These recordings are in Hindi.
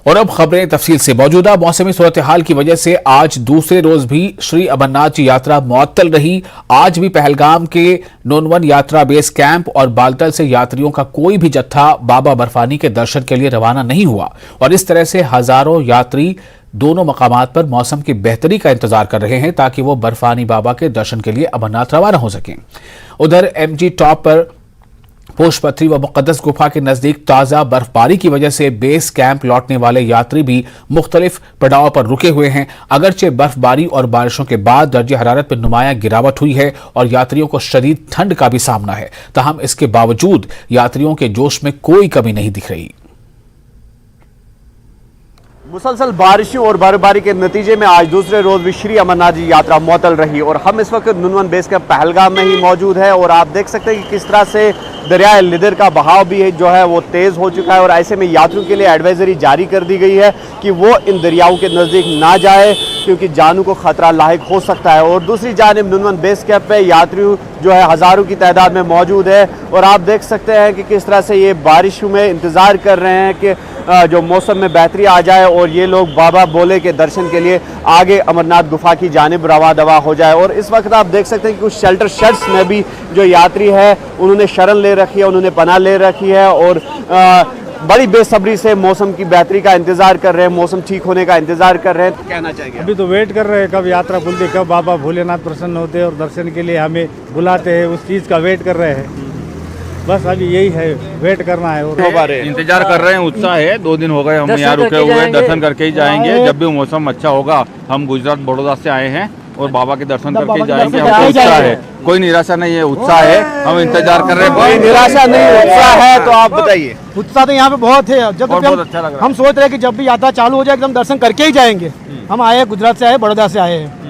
और अब खबरें तफसील से। मौजूदा मौसमी सूरत हाल की वजह से आज दूसरे रोज भी श्री अमरनाथ जी यात्रा मुअत्तल रही। आज भी पहलगाम के नूनवन यात्रा बेस कैंप और बालतल से यात्रियों का कोई भी जत्था बाबा बर्फानी के दर्शन के लिए रवाना नहीं हुआ और इस तरह से हजारों यात्री दोनों मकामात पर मौसम की बेहतरी का इंतजार कर रहे हैं ताकि वो बर्फानी बाबा के दर्शन के लिए अमरनाथ रवाना हो सकें। उधर MG टॉप पर पोशपत्री व मुकद्दस गुफा के नजदीक ताजा बर्फबारी की वजह से बेस कैंप लौटने वाले यात्री भी मुख्तलिफ पड़ाव पर रुके हुए हैं। अगरचे बर्फबारी और बारिशों के बाद दर्जे हरारत में नुमायां गिरावट हुई है और यात्रियों को शदीद ठंड का भी सामना है, ताहम इसके बावजूद यात्रियों के जोश में कोई कमी नहीं दिख रही। मुसलसल बारिशों और बर्फबारी के नतीजे में आज दूसरे रोज भी श्री अमरनाथ जी यात्रा मुअत्तल रही और हम इस वक्त नूनवन बेस कैंप पहलगाम में ही मौजूद है और आप देख सकते हैं कि किस तरह से दरियाए लिदर का बहाव भी जो है वो तेज़ हो चुका है और ऐसे में यात्रियों के लिए एडवाइजरी जारी कर दी गई है कि वो इन दरियाओं के नज़दीक ना जाए क्योंकि जानू को खतरा लाहिक हो सकता है। और दूसरी जानिब नूनवन बेस कैंप पे यात्री जो है हज़ारों की तादाद में मौजूद है और आप देख सकते हैं कि किस तरह से ये बारिशों में इंतज़ार कर रहे हैं कि जो मौसम में बेहतरी आ जाए और ये लोग बाबा बोले के दर्शन के लिए आगे अमरनाथ गुफा की जानिब रवा दवा हो जाए। और इस वक्त आप देख सकते हैं कि कुछ शेल्टर शेड्स में भी जो यात्री है उन्होंने शरण ले रखी है, उन्होंने पनाह ले रखी है और बड़ी बेसब्री से मौसम की बेहतरी का इंतजार कर रहे हैं, मौसम ठीक होने का इंतजार कर रहे हैं। तो कहना चाहिए अभी तो वेट कर रहे हैं कब यात्रा खुलती, कब बाबा भोलेनाथ प्रसन्न होते हैं और दर्शन के लिए हमें बुलाते हैं, उस चीज़ का वेट कर रहे हैं। बस अभी यही है, वेट करना है और इंतजार कर रहे हैं। उत्साह है, 2 दिन हो गए हम यहाँ रुके हुए, दर्शन करके ही जाएंगे। जब भी मौसम अच्छा होगा हम गुजरात बड़ौदा से आए हैं और बाबा के दर्शन करके जाएंगे। हमको उत्साह है, कोई निराशा नहीं है, उत्साह है, हम इंतजार कर रहे हैं। कोई निराशा नहीं, उत्साह है। तो आप बताइए। उत्साह तो यहाँ पे बहुत है। जब बहुत अच्छा लग रहा है। हम सोच रहे हैं कि जब भी यात्रा चालू हो जाए एकदम दर्शन करके ही जाएंगे। हम आए हैं, गुजरात से आए, बड़ौदा से आए हैं।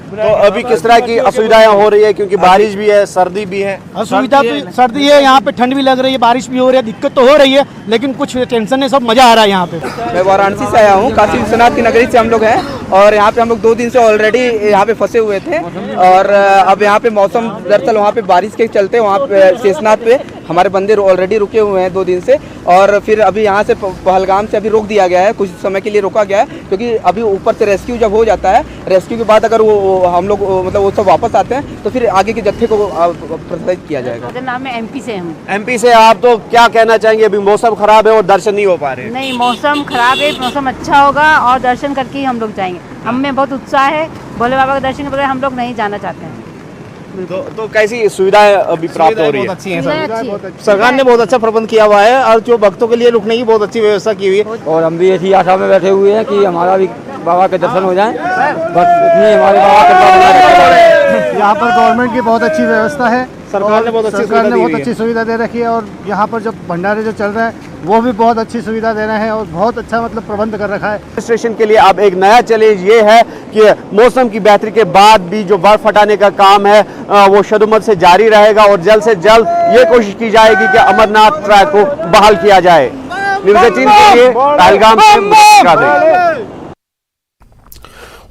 तो अभी किस तरह की असुविधाएं हो रही है क्योंकि बारिश भी है, सर्दी भी है? असुविधा तो सर्दी है, यहाँ पे ठंड भी लग रही है, बारिश भी हो रही है, दिक्कत तो हो रही है लेकिन कुछ टेंशन नहीं, सब मजा आ रहा है यहाँ पे। मैं वाराणसी से आया हूँ, काशी विश्वनाथ की नगरी से हम लोग हैं और यहाँ पे हम लोग 2 दिन से ऑलरेडी यहाँ पे फंसे हुए थे और अब यहाँ पे मौसम दरअसल वहाँ पे बारिश के चलते वहाँ पे शेषनाथ पे हमारे बंदे ऑलरेडी रुके हुए हैं 2 दिन से और फिर अभी यहाँ से पहलगाम से अभी रोक दिया गया है, कुछ समय के लिए रोका गया है क्योंकि अभी ऊपर से रेस्क्यू जब हो जाता है, रेस्क्यू के बाद अगर वो हम लोग मतलब वो सब वापस आते हैं तो फिर आगे के जत्थे को प्रसारित किया जाएगा। नाम है MP से। हम MP से। आप तो क्या कहना चाहेंगे? अभी मौसम खराब है और दर्शन नहीं हो पा रहे? नहीं, मौसम खराब है, मौसम अच्छा होगा और दर्शन करके ही हम लोग जाएंगे। हम में बहुत उत्साह है, भोले बाबा का दर्शन के बगैर हम लोग नहीं जाना चाहते हैं। तो कैसी सुविधाएं अभी प्राप्त हो रही है? अच्छी है, सरकार ने बहुत अच्छा प्रबंध किया हुआ है और जो भक्तों के लिए रुकने की बहुत अच्छी व्यवस्था की हुई है। और हम भी ऐसी आशा में बैठे हुए हैं कि हमारा भी बाबा के दर्शन हो जाए, बस इतनी हमारे बाबा के। यहाँ पर गवर्नमेंट की बहुत अच्छी व्यवस्था है, सरकार ने बहुत अच्छी सुविधा दे रखी है और यहाँ पर जो भंडारे जो चल रहे हैं वो भी बहुत अच्छी सुविधा दे रहे हैं और बहुत अच्छा मतलब प्रबंध कर रखा है। स्टेशन के लिए अब एक नया चैलेंज ये है कि मौसम की बेहतरी के बाद भी जो बर्फ हटाने का काम है वो शदुमत से जारी रहेगा और जल्द से जल्द ये कोशिश की जाएगी कि अमरनाथ ट्रैक को बहाल किया जाए। न्यूज़ 18 के लिए पहलगाम से।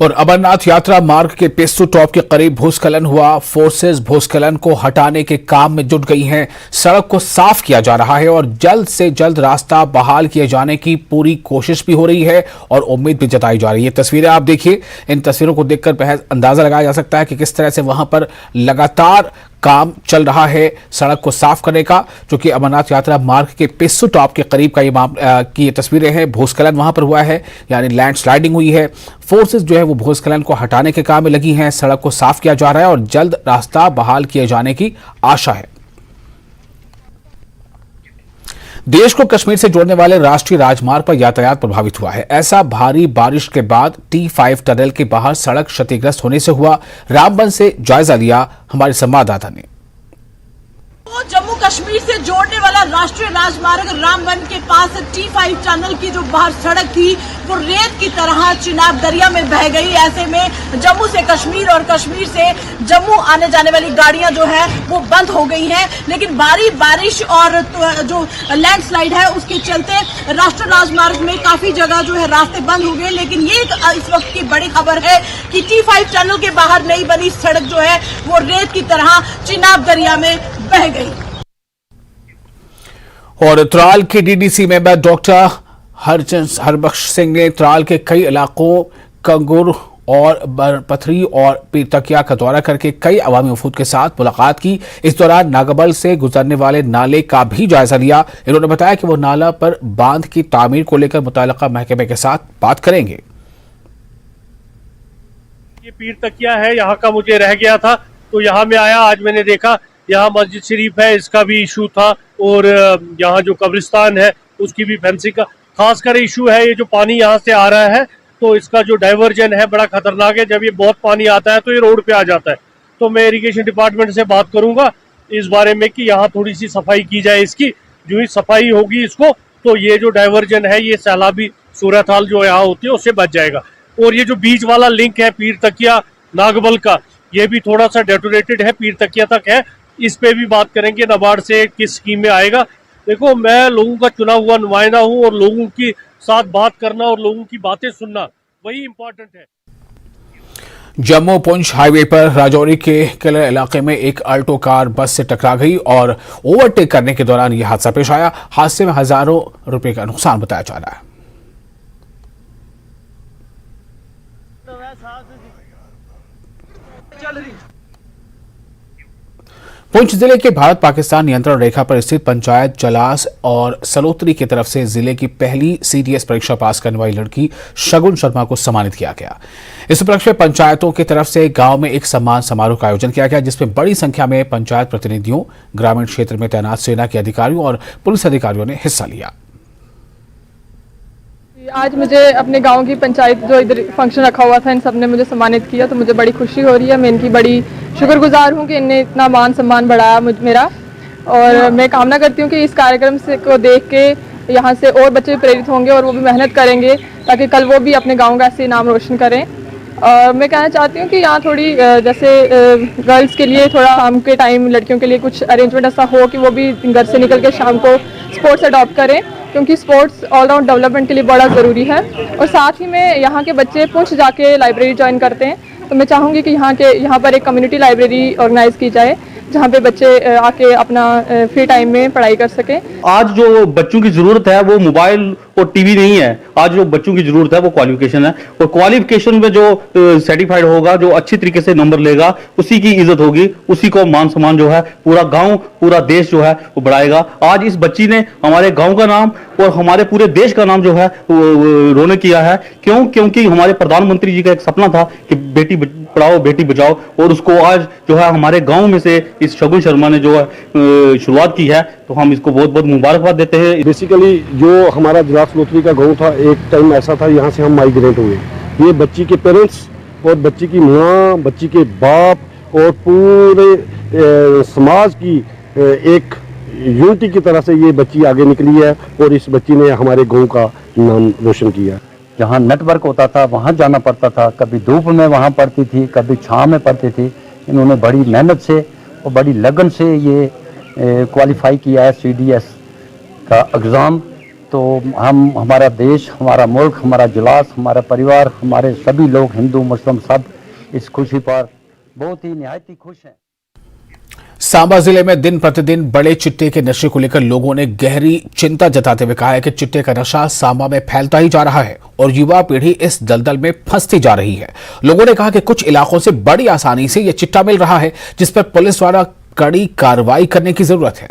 और अमरनाथ यात्रा मार्ग के पेस्सू टॉप के करीब भूस्खलन हुआ। फोर्सेस भूस्खलन को हटाने के काम में जुट गई हैं। सड़क को साफ किया जा रहा है और जल्द से जल्द रास्ता बहाल किए जाने की पूरी कोशिश भी हो रही है और उम्मीद भी जताई जा रही है। तस्वीरें आप देखिए, इन तस्वीरों को देखकर अंदाजा लगाया जा सकता है कि किस तरह से वहां पर लगातार काम चल रहा है सड़क को साफ करने का, जो कि अमरनाथ यात्रा मार्ग के पेस्सू टॉप के करीब का ये तस्वीरें हैं। भूस्खलन वहां पर हुआ है, यानी लैंडस्लाइडिंग हुई है। फोर्सेस जो है वो भूस्खलन को हटाने के काम में लगी हैं, सड़क को साफ किया जा रहा है और जल्द रास्ता बहाल किए जाने की आशा है। देश को कश्मीर से जोड़ने वाले राष्ट्रीय राजमार्ग पर यातायात प्रभावित हुआ है। ऐसा भारी बारिश के बाद T5 टनल के बाहर सड़क क्षतिग्रस्त होने से हुआ। रामबन से जायजा लिया हमारे संवाददाता ने। जम्मू कश्मीर से जोड़ने वाला राष्ट्रीय राजमार्ग रामबन के पास T5 टनल की जो बाहर सड़क थी वो रेत की तरह चिनाब दरिया में बह गई। ऐसे में जम्मू से कश्मीर और कश्मीर से जम्मू आने जाने वाली गाड़ियां जो है वो बंद हो गई हैं। लेकिन भारी बारिश और जो लैंडस्लाइड है उसके चलते राष्ट्रीय राजमार्ग में काफी जगह जो है रास्ते बंद हो गए। लेकिन ये इस वक्त की बड़ी खबर है कि T5 टनल के बाहर नई बनी सड़क जो है वो रेत की तरह चिनाब दरिया में बह गई। और त्राल के DDC member doctor Harbaksh Singh ने त्राल के कई इलाकों कंगुर और पथरी और पीरतकिया का दौरा करके कई अवामी वफूद के साथ मुलाकात की। इस दौरान नागबल से गुजरने वाले नाले का भी जायजा लिया। इन्होंने बताया कि वो नाला पर बांध की तामीर को लेकर मुताल्लिका महकमे के साथ बात करेंगे। ये पीरतकिया है, यहाँ का मुझे रह गया था तो यहाँ में आया, आज मैंने देखा यहाँ मस्जिद शरीफ है, इसका भी इशू था, और यहाँ जो कब्रिस्तान है उसकी भी फेंसिंग का खासकर इशू है। ये जो पानी यहाँ से आ रहा है तो इसका जो डाइवर्जन है बड़ा खतरनाक है। जब ये बहुत पानी आता है तो ये रोड पे आ जाता है। तो मैं इरिगेशन डिपार्टमेंट से बात करूंगा इस बारे में कि यहाँ थोड़ी सी सफाई की जाए इसकी। जो ही सफाई होगी इसको तो ये जो डाइवर्जन है, ये सैलाबी सूरत हाल जो यहाँ होती है उससे बच जाएगा। और ये जो बीच वाला लिंक है पीर तकिया नागबल का, ये भी थोड़ा सा डेटोरेटेड है, पीर तकिया तक है। इस पे भी बात करेंगे नाबार्ड से किस स्कीम में आएगा। देखो, मैं लोगों का चुना हुआ नुमाइंदा हूँ और लोगों की साथ बात करना और लोगों की बातें सुनना वही इम्पोर्टेंट है। जम्मू पुंछ हाईवे पर राजौरी के किलर इलाके में एक अल्टो कार बस से टकरा गई और ओवरटेक करने के दौरान यह हादसा पेश आया। हादसे में हजारों रुपए का नुकसान बताया जा रहा है। पुंछ जिले के भारत पाकिस्तान नियंत्रण रेखा पर स्थित पंचायत जलास और सलोत्री की तरफ से जिले की पहली सीडीएस परीक्षा पास करने वाली लड़की शगुन शर्मा को सम्मानित किया गया। इस उपलक्ष्य में पंचायतों की तरफ से गांव में एक सम्मान समारोह का आयोजन किया गया, जिसमें बड़ी संख्या में पंचायत प्रतिनिधियों, ग्रामीण क्षेत्र में तैनात सेना के अधिकारियों और पुलिस अधिकारियों ने हिस्सा लिया। आज मुझे अपने गांव की पंचायत जो इधर फंक्शन रखा हुआ था, इन सब ने मुझे सम्मानित किया, तो मुझे बड़ी खुशी हो रही है। मैं इनकी बड़ी शुक्रगुजार हूं कि इनने इतना मान सम्मान बढ़ाया मेरा, और मैं कामना करती हूं कि इस कार्यक्रम से को देख के यहां से और बच्चे प्रेरित होंगे और वो भी मेहनत करेंगे ताकि कल वो भी अपने गाँव का ऐसे नाम रोशन करें। और मैं कहना चाहती हूँ कि यहाँ थोड़ी जैसे गर्ल्स के लिए थोड़ा शाम के टाइम लड़कियों के लिए कुछ अरेंजमेंट ऐसा हो कि वो भी घर से निकल के शाम को स्पोर्ट्स अडॉप्ट करें, क्योंकि स्पोर्ट्स ऑलराउंड डेवलपमेंट के लिए बड़ा ज़रूरी है। और साथ ही में यहाँ के बच्चे पुंछ जाके लाइब्रेरी ज्वाइन करते हैं, तो मैं चाहूँगी कि यहाँ पर एक कम्युनिटी लाइब्रेरी ऑर्गेनाइज की जाए जहाँ पे बच्चे आके अपना फ्री टाइम में पढ़ाई कर सकें। आज जो बच्चों की जरूरत है वो मोबाइल और टीवी नहीं है, आज जो बच्चों की जरूरत है वो क्वालिफिकेशन है, और क्वालिफिकेशन में जो सर्टिफाइड होगा, जो अच्छी तरीके से नंबर लेगा, उसी की इज्जत होगी, उसी को मान सम्मान जो है पूरा गांव पूरा देश जो है वो बढ़ाएगा। आज इस बच्ची ने हमारे गांव का नाम और हमारे पूरे देश का नाम जो है रोने किया है। क्योंकि हमारे प्रधानमंत्री जी का एक सपना था कि बेटी पढ़ाओ बेटी बचाओ, और उसको आज जो है हमारे गांव में से इस शगुन शर्मा ने जो है शुरुआत की है, तो हम इसको बहुत बहुत मुबारकबाद देते हैं। बेसिकली जो हमारा जलास लोथरी का गांव था, एक टाइम ऐसा था यहाँ से हम माइग्रेट हुए। ये बच्ची के पेरेंट्स और बच्ची की माँ, बच्ची के बाप और पूरे समाज की एक यूनिटी की तरह से ये बच्ची आगे निकली है, और इस बच्ची ने हमारे गांव का नाम रोशन किया। जहाँ नेटवर्क होता था वहाँ जाना पड़ता था, कभी धूप में वहाँ पढ़ती थी, कभी छाँव में पढ़ती थी। इन्होंने बड़ी मेहनत से और बड़ी लगन से ये क्वालिफाई किया है सीडीएस का एग्ज़ाम। तो हम, हमारा देश, हमारा मुल्क, हमारा जलास, हमारा परिवार, हमारे सभी लोग हिंदू मुस्लिम सब इस खुशी पर बहुत ही निहायत ही खुश हैं। सांबा जिले में दिन प्रतिदिन बड़े चिट्टे के नशे को लेकर लोगों ने गहरी चिंता जताते हुए कहा है कि चिट्टे का नशा सांबा में फैलता ही जा रहा है और युवा पीढ़ी इस दलदल में फंसती जा रही है। लोगों ने कहा कि कुछ इलाकों से बड़ी आसानी से यह चिट्टा मिल रहा है, जिस पर पुलिस द्वारा कड़ी कार्रवाई करने की जरूरत है।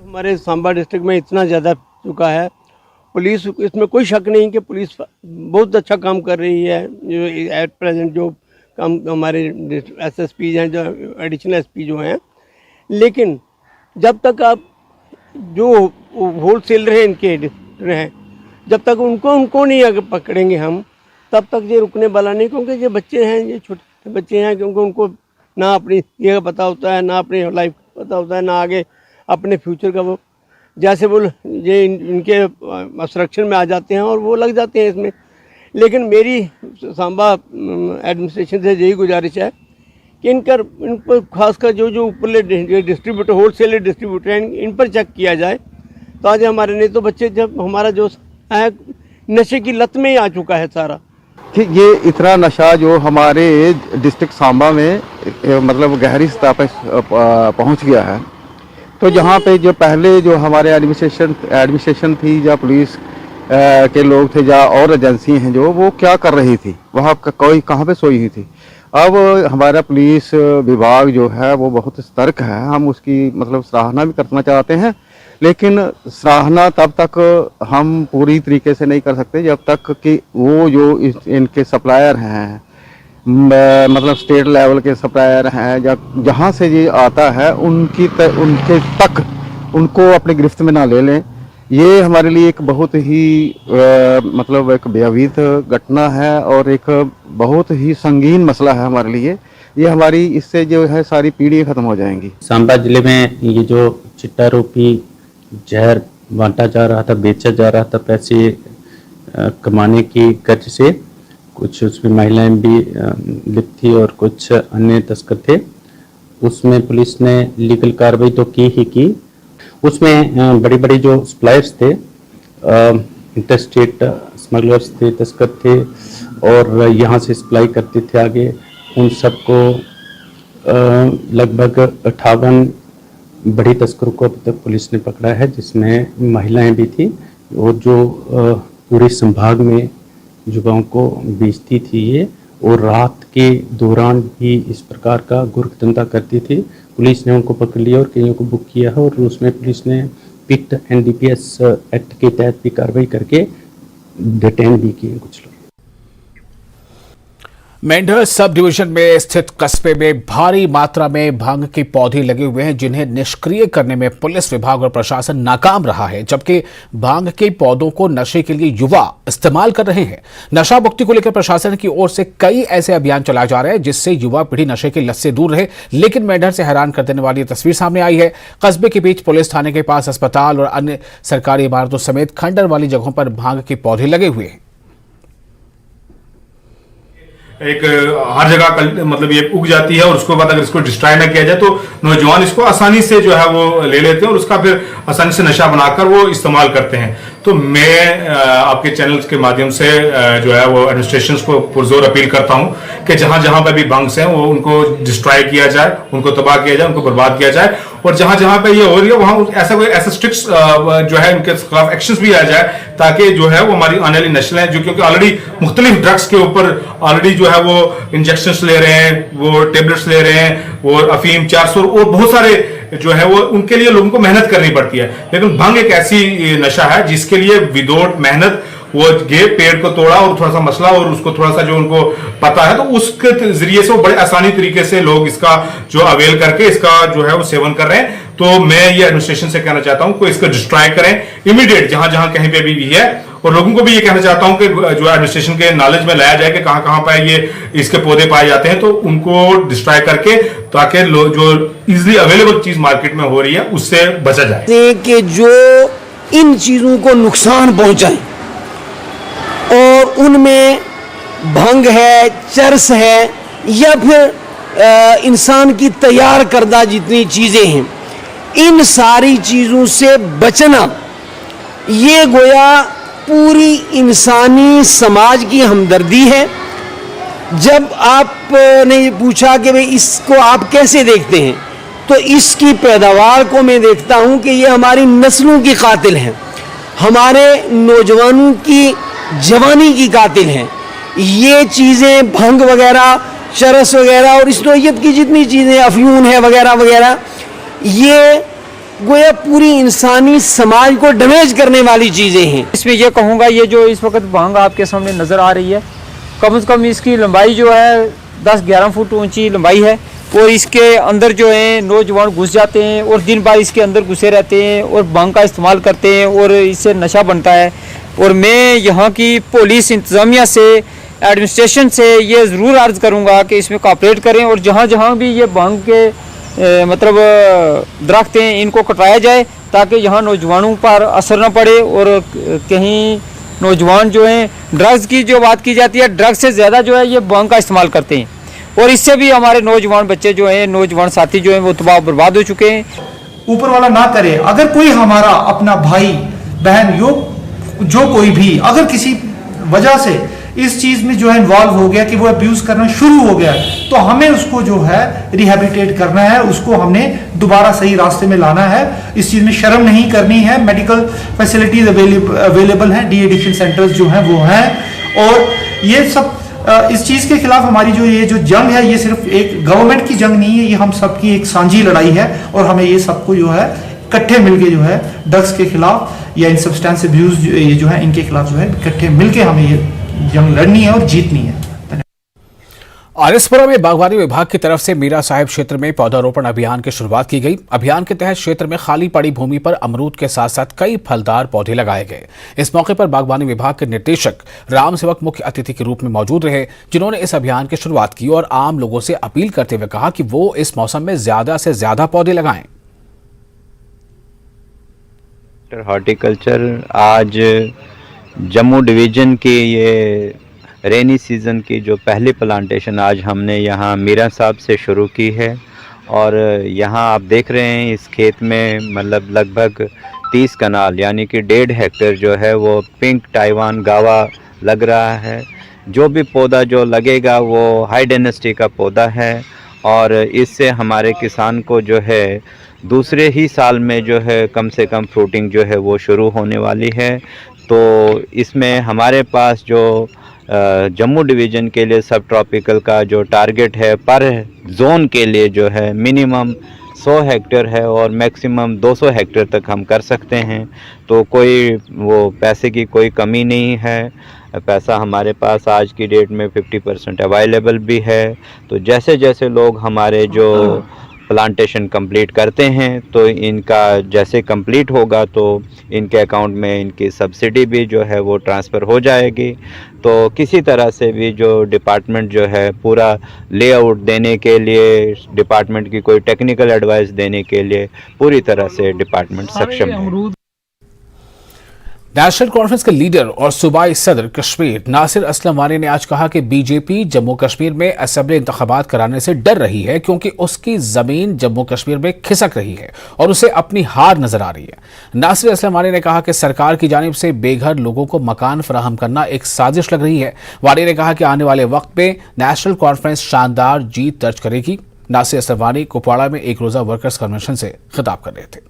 हमारे सांबा डिस्ट्रिक्ट में इतना ज़्यादा चुका है, पुलिस, इसमें कोई शक नहीं कि पुलिस बहुत अच्छा काम कर रही है। जो एट प्रेजेंट जो काम हमारे एसएसपी हैं, जो एडिशनल एसपी जो हैं, लेकिन जब तक आप जो होलसेलर हैं इनके हैं, जब तक उनको नहीं अगर पकड़ेंगे हम, तब तक ये रुकने वाला नहीं। क्योंकि ये बच्चे हैं, ये छोटे बच्चे हैं, क्योंकि उनको ना अपनी ये पता होता है, ना अपनी लाइफ पता होता है, ना आगे अपने फ्यूचर का। वो जैसे वो ये इनके संरक्षण में आ जाते हैं और वो लग जाते हैं इसमें। लेकिन मेरी सांबा एडमिनिस्ट्रेशन से यही गुजारिश है कि इन पर खासकर जो ऊपरले डिस्ट्रीब्यूटर, होलसेलर डिस्ट्रीब्यूटर हैं, इन पर चेक किया जाए, तो आज हमारे नहीं तो बच्चे, जब हमारा जो है नशे की लत में ही आ चुका है सारा। कि ये इतना नशा जो हमारे डिस्ट्रिक्ट सांबा में मतलब गहरी सतह पर पहुंच गया है, तो जहाँ पे जो पहले जो हमारे एडमिनिस्ट्रेशन थी या पुलिस के लोग थे या और एजेंसी हैं जो वो क्या कर रही थी, वहाँ कोई कहाँ पे सोई हुई थी। अब हमारा पुलिस विभाग जो है वो बहुत सतर्क है, हम उसकी मतलब सराहना भी करना चाहते हैं, लेकिन सराहना तब तक हम पूरी तरीके से नहीं कर सकते जब तक कि वो जो इनके सप्लायर हैं, मतलब स्टेट लेवल के सप्लायर हैं या जहाँ से ये आता है उनके तक उनको अपनी गिरफ्त में ना ले लें। ये हमारे लिए एक बहुत ही मतलब एक भयभीत घटना है और एक बहुत ही संगीन मसला है हमारे लिए। ये हमारी इससे जो है सारी पीढ़ी खत्म हो जाएंगी। सांबा जिले में ये जो चिट्टा रूपी जहर बांटा जा रहा था, बेचा जा रहा था पैसे कमाने की गर्ज से, कुछ उसमें महिलाएं भी लिप्त थी और कुछ अन्य तस्कर थे। उसमें पुलिस ने लीगल कार्रवाई तो की ही की। उसमें बड़ी बड़ी जो सप्लायर्स थे, इंटरस्टेट स्मगलर्स थे, तस्कर थे और यहाँ से सप्लाई करते थे आगे, उन सबको लगभग 58 बड़ी तस्करों को अब तक पुलिस ने पकड़ा है, जिसमें महिलाएं भी थी और जो पूरे संभाग में युवाओं को बेचती थी ये, और रात के दौरान भी इस प्रकार का गुर्ख-धंधा करती थी। पुलिस ने उनको पकड़ लिया और कईयों को बुक किया है और उसमें पुलिस ने पिक्ट NDPS एक्ट के तहत भी कार्रवाई करके डिटेन भी किए कुछ लोग। मेंढर सब डिवीजन में स्थित कस्बे में भारी मात्रा में भांग के पौधे लगे हुए हैं, जिन्हें निष्क्रिय करने में पुलिस विभाग और प्रशासन नाकाम रहा है, जबकि भांग के पौधों को नशे के लिए युवा इस्तेमाल कर रहे हैं। नशा मुक्ति को लेकर प्रशासन की ओर से कई ऐसे अभियान चलाए जा रहे हैं जिससे युवा पीढ़ी नशे की लत से दूर रहे, लेकिन मेंढर से हैरान कर देने वाली तस्वीर सामने आई है। कस्बे के बीच पुलिस थाने के पास अस्पताल और अन्य सरकारी इमारतों समेत खंडर वाली जगहों पर भांग के पौधे लगे हुए हैं। एक हर जगह मतलब ये उग जाती है और उसके बाद अगर इसको डिस्ट्रॉय ना किया जाए तो नौजवान इसको आसानी से जो है वो ले लेते हैं और उसका फिर आसानी से नशा बनाकर वो इस्तेमाल करते हैं। तो मैं आपके चैनल्स के माध्यम से जो है वो एडमिनिस्ट्रेशन को पुरजोर अपील करता हूं कि जहां जहां पर भी बंक्स हैं वो उनको डिस्ट्रॉय किया जाए, उनको तबाह किया जाए, उनको बर्बाद किया जाए, और जहां जहां पे ये हो रही है वहां ऐसा स्ट्रिक्ट जो है उनके खिलाफ एक्शंस भी आ जाए, ताकि जो है वो हमारी आने वाली नस्लें जो क्योंकि ऑलरेडी मुख्तलिफ ड्रग्स के ऊपर ऑलरेडी जो है वो इंजेक्शंस ले रहे हैं, वो टेबलेट्स ले रहे हैं, वो अफीम 400 और बहुत सारे जो है वो उनके लिए लोगों को मेहनत करनी पड़ती है। लेकिन भंग एक ऐसी नशा है जिसके लिए विदाउट मेहनत वो गए, पेड़ को तोड़ा और थोड़ा सा मसला और उसको थोड़ा सा जो उनको पता है तो उसके जरिए से वो बड़े आसानी तरीके से लोग इसका जो अवेल करके इसका जो है वो सेवन कर रहे हैं। तो मैं ये एडमिनिस्ट्रेशन से कहना चाहता हूं कि इसको डिस्ट्रॉय करें इमीडिएट जहां जहां कहीं पे भी है, और लोगों को भी ये कहना चाहता हूं कि जो एडमिनिस्ट्रेशन के नॉलेज में लाया जाए कि कहां कहां पर ये इसके पौधे पाए जाते हैं, तो उनको डिस्ट्रॉय करके ताकि जो इजिली अवेलेबल चीज मार्केट में हो रही है उससे बचा जाए। कि जो इन चीजों को नुकसान पहुंचाए और उनमें भंग है, चरस है या फिर इंसान की तैयार करदा जितनी चीज़ें हैं, इन सारी चीज़ों से बचना ये गोया पूरी इंसानी समाज की हमदर्दी है। जब आपने पूछा कि भाई इसको आप कैसे देखते हैं, तो इसकी पैदावार को मैं देखता हूं कि ये हमारी नस्लों की कातिल हैं, हमारे नौजवानों की जवानी की कातिल हैं। ये चीज़ें भंग वगैरह, चरस वगैरह और इस नौयत की जितनी चीज़ें, अफ्यून है वगैरह वगैरह, ये गोया पूरी इंसानी समाज को डैमेज करने वाली चीज़ें हैं। इसमें यह कहूँगा, ये जो इस वक्त भांग आपके सामने नज़र आ रही है, कम से कम इसकी लंबाई जो है 10-11 फुट ऊंची लंबाई है, और इसके अंदर जो है नौजवान घुस जाते हैं और दिन भर इसके अंदर घुसे रहते हैं और भांग का इस्तेमाल करते हैं और इससे नशा बनता है। और मैं यहाँ की पुलिस इंतज़ामिया से, एडमिनिस्ट्रेशन से ये ज़रूर अर्ज़ करूँगा कि इसमें कोऑपरेट करें और जहाँ जहाँ भी ये भांग के मतलब दरख्त हैं इनको कटवाया जाए, ताकि यहाँ नौजवानों पर असर न पड़े और कहीं नौजवान जो हैं, ड्रग्स की जो बात की जाती है, ड्रग्स से ज़्यादा जो है ये भांग का इस्तेमाल करते हैं और इससे भी हमारे नौजवान बच्चे जो हैं, नौजवान साथी जो हैं वो तबाह बर्बाद हो चुके हैं। ऊपर वाला ना करे, अगर कोई हमारा अपना भाई बहन जो कोई भी अगर किसी वजह से इस चीज़ में जो है इन्वॉल्व हो गया कि वो अब्यूज़ करना शुरू हो गया, तो हमें उसको जो है रिहेबिलिटेट करना है, उसको हमने दोबारा सही रास्ते में लाना है। इस चीज़ में शर्म नहीं करनी है। मेडिकल फैसिलिटीज अवेलेबल हैं, डी एडिक्शन सेंटर्स जो हैं वो हैं, और ये सब इस चीज़ के खिलाफ हमारी जो जंग है, ये सिर्फ एक गवर्नमेंट की जंग नहीं है, ये हम सबकी एक साझी लड़ाई है, और हमें ये सबको जो है इकट्ठे मिलके जो है ड्रग्स के खिलाफ या इन सब्सटेंस अब्यूज ये जो है इनके खिलाफ जो है इकट्ठे मिलके हमें ये जंग लड़नी है और जीतनी है। आरएसपुरा में बागवानी विभाग की तरफ से मीरा साहिब क्षेत्र में पौधारोपण अभियान की शुरुआत की गई। अभियान के तहत क्षेत्र में खाली पड़ी भूमि पर अमरूद के साथ साथ कई फलदार पौधे लगाए गए। इस मौके पर बागवानी विभाग के निदेशक राम सेवक मुख्य अतिथि के रूप में मौजूद रहे, जिन्होंने इस अभियान की शुरुआत की और आम लोगों से अपील करते हुए कहा कि वो इस मौसम में ज्यादा से ज्यादा पौधे लगाएं। हॉर्टिकल्चर आज जम्मू डिवीज़न की ये रेनी सीज़न की जो पहली प्लांटेशन आज हमने यहाँ मीरा साहब से शुरू की है, और यहाँ आप देख रहे हैं इस खेत में मतलब लगभग 30 कनाल यानी कि 1.5 हेक्टेयर जो है वो पिंक ताइवान गावा लग रहा है। जो भी पौधा जो लगेगा वो हाई डायनेस्टी का पौधा है, और इससे हमारे किसान को जो है दूसरे ही साल में जो है कम से कम फ्रूटिंग जो है वो शुरू होने वाली है। तो इसमें हमारे पास जो जम्मू डिवीज़न के लिए सब ट्रॉपिकल का जो टारगेट है पर जोन के लिए जो है मिनिमम 100 हेक्टेयर है और मैक्सिमम 200 हेक्टेयर तक हम कर सकते हैं। तो कोई वो पैसे की कोई कमी नहीं है, पैसा हमारे पास आज की डेट में 50% अवेलेबल भी है। तो जैसे जैसे लोग हमारे जो प्लांटेशन कंप्लीट करते हैं तो इनका जैसे कंप्लीट होगा तो इनके अकाउंट में इनकी सब्सिडी भी जो है वो ट्रांसफ़र हो जाएगी। तो किसी तरह से भी जो डिपार्टमेंट जो है पूरा लेआउट देने के लिए, डिपार्टमेंट की कोई टेक्निकल एडवाइस देने के लिए पूरी तरह से डिपार्टमेंट सक्षम है। नेशनल कॉन्फ्रेंस के लीडर और सूबाई सदर कश्मीर नासिर असलम वानी ने आज कहा कि बीजेपी जम्मू कश्मीर में असेंबली इंतखाबात कराने से डर रही है, क्योंकि उसकी जमीन जम्मू कश्मीर में खिसक रही है और उसे अपनी हार नजर आ रही है। नासिर असलम वानी ने कहा कि सरकार की जानिब से बेघर लोगों को मकान फराहम करना एक साजिश लग रही है। वानी ने कहा कि आने वाले वक्त में नेशनल कॉन्फ्रेंस शानदार जीत दर्ज करेगी। नासिर असलम वानी कुपवाड़ा में एक रोजा वर्कर्स कन्वेंशन से खिताब कर रहे थे।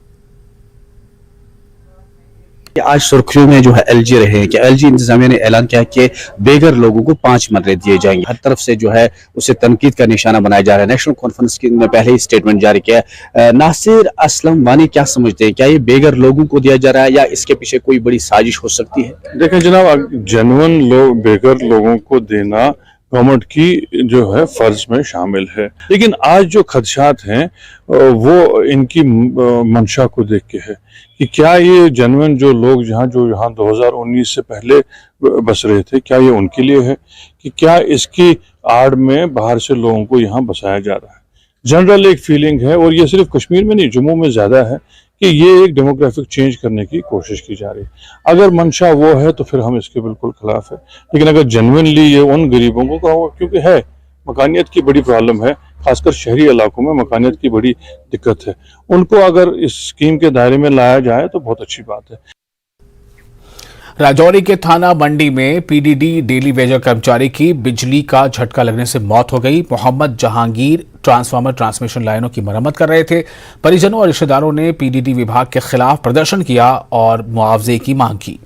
आज सुर्खियों में जो है एलजी रहे हैं कि एलजी इंतजामिया ने ऐलान किया कि बेघर लोगों को 5 मरले दिए जाएंगे। हर तरफ से जो है उसे तनकीद का निशाना बनाया जा रहा है। नेशनल कॉन्फ्रेंस की ने पहले ही स्टेटमेंट जारी किया है। नासिर असलम वानी क्या समझते हैं, क्या ये बेघर लोगों को दिया जा रहा है या इसके पीछे कोई बड़ी साजिश हो सकती है? देखें जनाब, जेन्युइन लोग बेघर लोगों को देना गवर्नमेंट की जो है फर्ज में शामिल है, लेकिन आज जो खदशात हैं वो इनकी मंशा को देख के है कि क्या ये जेन्युइन जो लोग यहाँ 2019 से पहले बस रहे थे, क्या ये उनके लिए है कि क्या इसकी आड़ में बाहर से लोगों को यहाँ बसाया जा रहा है। जनरल एक फीलिंग है, और ये सिर्फ कश्मीर में नहीं जम्मू में ज़्यादा है, कि ये एक डेमोग्राफिक चेंज करने की कोशिश की जा रही है। अगर मंशा वो है तो फिर हम इसके बिल्कुल खिलाफ है, लेकिन अगर जेन्युइनली ये उन गरीबों को कहो, क्योंकि है मकानियत की बड़ी प्रॉब्लम है, खासकर शहरी इलाकों में मकानियत की बड़ी दिक्कत है, उनको अगर इस स्कीम के दायरे में लाया जाए तो बहुत अच्छी बात है। राजौरी के थाना मंडी में पीडीडी डेली वेजर कर्मचारी की बिजली का झटका लगने से मौत हो गई। मोहम्मद जहांगीर ट्रांसफार्मर ट्रांसमिशन लाइनों की मरम्मत कर रहे थे। परिजनों और रिश्तेदारों ने पीडीडी विभाग के खिलाफ प्रदर्शन किया और मुआवजे की मांग की।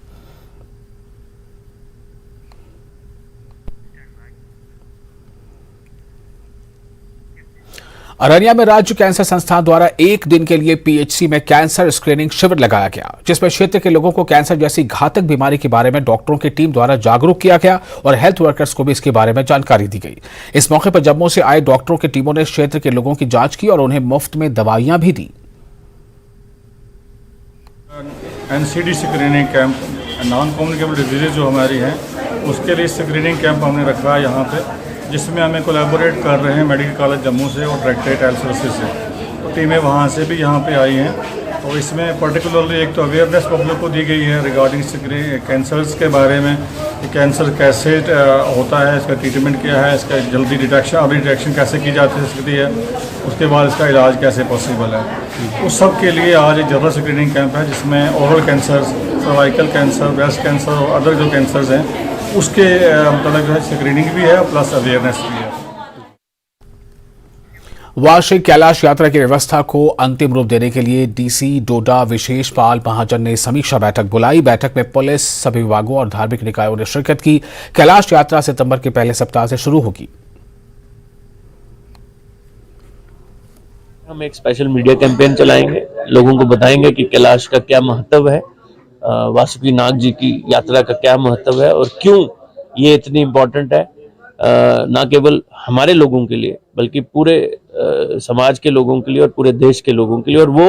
अररिया में राज्य कैंसर संस्थान द्वारा एक दिन के लिए पीएचसी में कैंसर स्क्रीनिंग शिविर लगाया गया, जिसमें क्षेत्र के लोगों को कैंसर जैसी घातक बीमारी के बारे में डॉक्टरों की टीम द्वारा जागरूक किया गया और हेल्थ वर्कर्स को भी इसके बारे में जानकारी दी गई। इस मौके पर जम्मू से आए डॉक्टरों की टीमों ने क्षेत्र के लोगों की जांच की और उन्हें मुफ्त में दवाइयां भी दी। NCD screening camp, non communicable diseases जो हमारी हैं उसके लिए स्क्रीनिंग कैंप हमने रखा है यहाँ पे, जिसमें हमें कोलैबोरेट कर रहे हैं मेडिकल कॉलेज जम्मू से और डायरेक्टरेट हेल्थ सर्विसेज से। तो टीमें वहाँ से भी यहाँ पे आई हैं। तो इसमें पर्टिकुलरली एक तो अवेयरनेस पब्लिक को दी गई है रिगार्डिंग कैंसर्स के बारे में कि कैंसर कैसे होता है, इसका ट्रीटमेंट क्या है, इसका जल्दी डिटेक्शन अर्ली डिटेक्शन कैसे की जा सकती है, उसके बाद इसका इलाज कैसे पॉसिबल है। उस सब के लिए आज एक जनरल स्क्रीनिंग कैंप है जिसमें oral cancer, cervical cancer, breast cancer और अदर जो कैंसर्स हैं उसके मतलब जो है स्क्रीनिंग भी है प्लस अवेयरनेस भी है। वार्षिक कैलाश यात्रा की व्यवस्था को अंतिम रूप देने के लिए डीसी डोडा विशेष पाल महाजन ने समीक्षा बैठक बुलाई। बैठक में पुलिस, सभी विभागों और धार्मिक निकायों ने शिरकत की। कैलाश यात्रा सितंबर के पहले सप्ताह से शुरू होगी। हम एक स्पेशल मीडिया कैंपेन चलाएंगे, लोगों को बताएंगे कि कैलाश का क्या महत्व है, वासुकी नाग जी की यात्रा का क्या महत्व है और क्यों ये इतनी इम्पोर्टेंट है, ना केवल हमारे लोगों के लिए बल्कि पूरे समाज के लोगों के लिए और पूरे देश के लोगों के लिए। और वो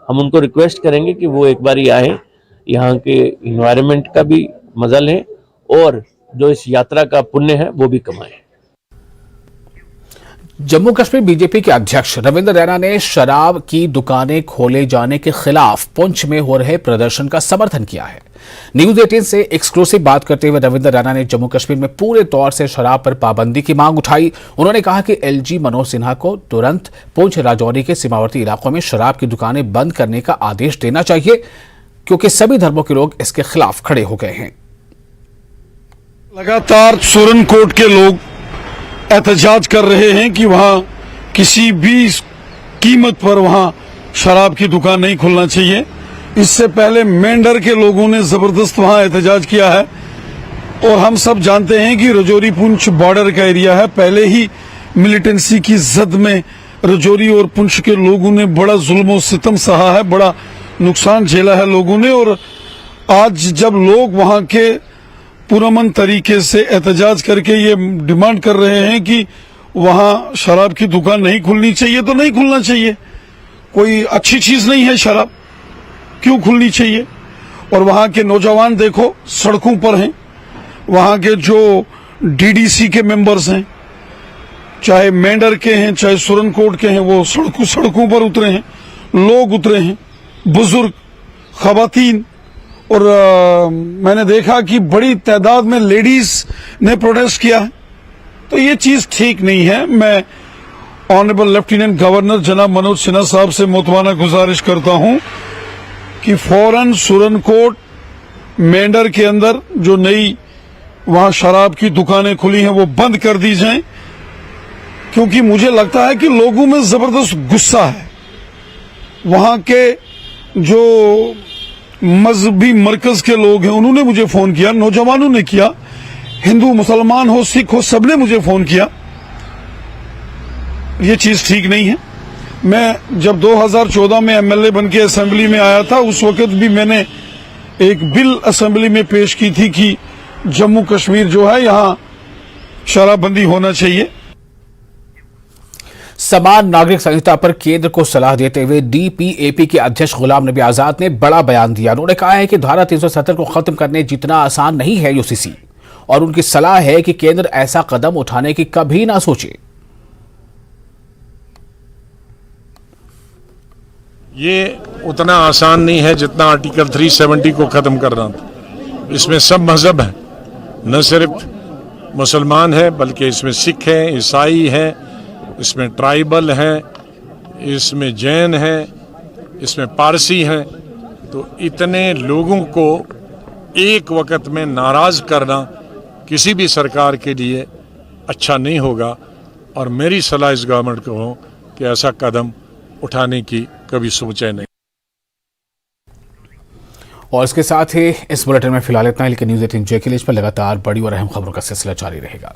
हम उनको रिक्वेस्ट करेंगे कि वो एक बार आए, यहाँ के इन्वायरमेंट का भी मजा लें और जो इस यात्रा का पुण्य है वो भी कमाएं। जम्मू कश्मीर बीजेपी के अध्यक्ष रविंद्र रैना ने शराब की दुकानें खोले जाने के खिलाफ पुंछ में हो रहे प्रदर्शन का समर्थन किया है। न्यूज 18 से एक्सक्लूसिव बात करते हुए रविंद्र रैना ने जम्मू कश्मीर में पूरे तौर से शराब पर पाबंदी की मांग उठाई। उन्होंने कहा कि एलजी मनोज सिन्हा को तुरंत पुंछ राजौरी के सीमावर्ती इलाकों में शराब की दुकानें बंद करने का आदेश देना चाहिए, क्योंकि सभी धर्मों के लोग इसके खिलाफ खड़े हो गए हैं। लगातार सुरनकोट के लोग एहतजाज कर रहे हैं कि वहां किसी भी कीमत पर वहां शराब की दुकान नहीं खुलना चाहिए। इससे पहले मेंढर के लोगों ने जबरदस्त वहां एहतजाज किया है और हम सब जानते हैं कि रजौरी पुंछ बॉर्डर का एरिया है। पहले ही मिलिटेंसी की जद में रजौरी और पुंछ के लोगों ने बड़ा जुल्म और सितम सहा है, बड़ा नुकसान झेला है लोगों ने। और आज जब लोग वहां के पुरअमन तरीके से एहतजाज करके ये डिमांड कर रहे हैं कि वहां शराब की दुकान नहीं खुलनी चाहिए, तो नहीं खुलना चाहिए। कोई अच्छी चीज नहीं है शराब, क्यों खुलनी चाहिए। और वहां के नौजवान देखो सड़कों पर हैं, वहां के जो डीडीसी के मेंबर्स हैं, चाहे मेंढर के हैं चाहे सुरनकोट के हैं, वो सड़कों पर उतरे हैं, लोग उतरे हैं, बुजुर्ग, खवातीन। और मैंने देखा कि बड़ी तादाद में लेडीज ने प्रोटेस्ट किया है। तो ये चीज ठीक नहीं है। मैं ऑनरेबल लेफ्टिनेंट गवर्नर जनाब मनोज सिन्हा साहब से मोतबाना गुजारिश करता हूं कि फौरन सुरनकोट मेंढर के अंदर जो नई वहां शराब की दुकानें खुली हैं वो बंद कर दी जाएं, क्योंकि मुझे लगता है कि लोगों में जबरदस्त गुस्सा है। वहां के जो मजहबी मरकज के लोग हैं उन्होंने मुझे फोन किया, नौजवानों ने किया, हिंदू मुसलमान हो सिख हो सबने मुझे फोन किया। ये चीज ठीक नहीं है। मैं जब 2014 में एमएलए बन के असेंबली में आया था, उस वक्त भी मैंने एक बिल असेंबली में पेश की थी कि जम्मू कश्मीर जो है यहाँ शराबबंदी होना चाहिए। समान नागरिक संहिता पर केंद्र को सलाह देते हुए डीपीएपी के अध्यक्ष गुलाम नबी आजाद ने बड़ा बयान दिया। उन्होंने कहा है कि धारा 370 को खत्म करने जितना आसान नहीं है यूसीसी, और उनकी सलाह है कि केंद्र ऐसा कदम उठाने की कभी ना सोचे। ये उतना आसान नहीं है जितना आर्टिकल 370 को खत्म करना था। इसमें सब मजहब हैं, न सिर्फ मुसलमान है बल्कि इसमें सिख हैं, ईसाई हैं, इसमें ट्राइबल हैं, इसमें जैन हैं, इसमें पारसी हैं। तो इतने लोगों को एक वक्त में नाराज करना किसी भी सरकार के लिए अच्छा नहीं होगा। और मेरी सलाह इस गवर्नमेंट को हो कि ऐसा कदम उठाने की कभी सोचे नहीं। और इसके साथ ही इस बुलेटिन में फिलहाल इतना ही, लेकिन न्यूज़ 18 जे के लिए इस पर लगातार बड़ी और अहम खबरों का सिलसिला जारी रहेगा।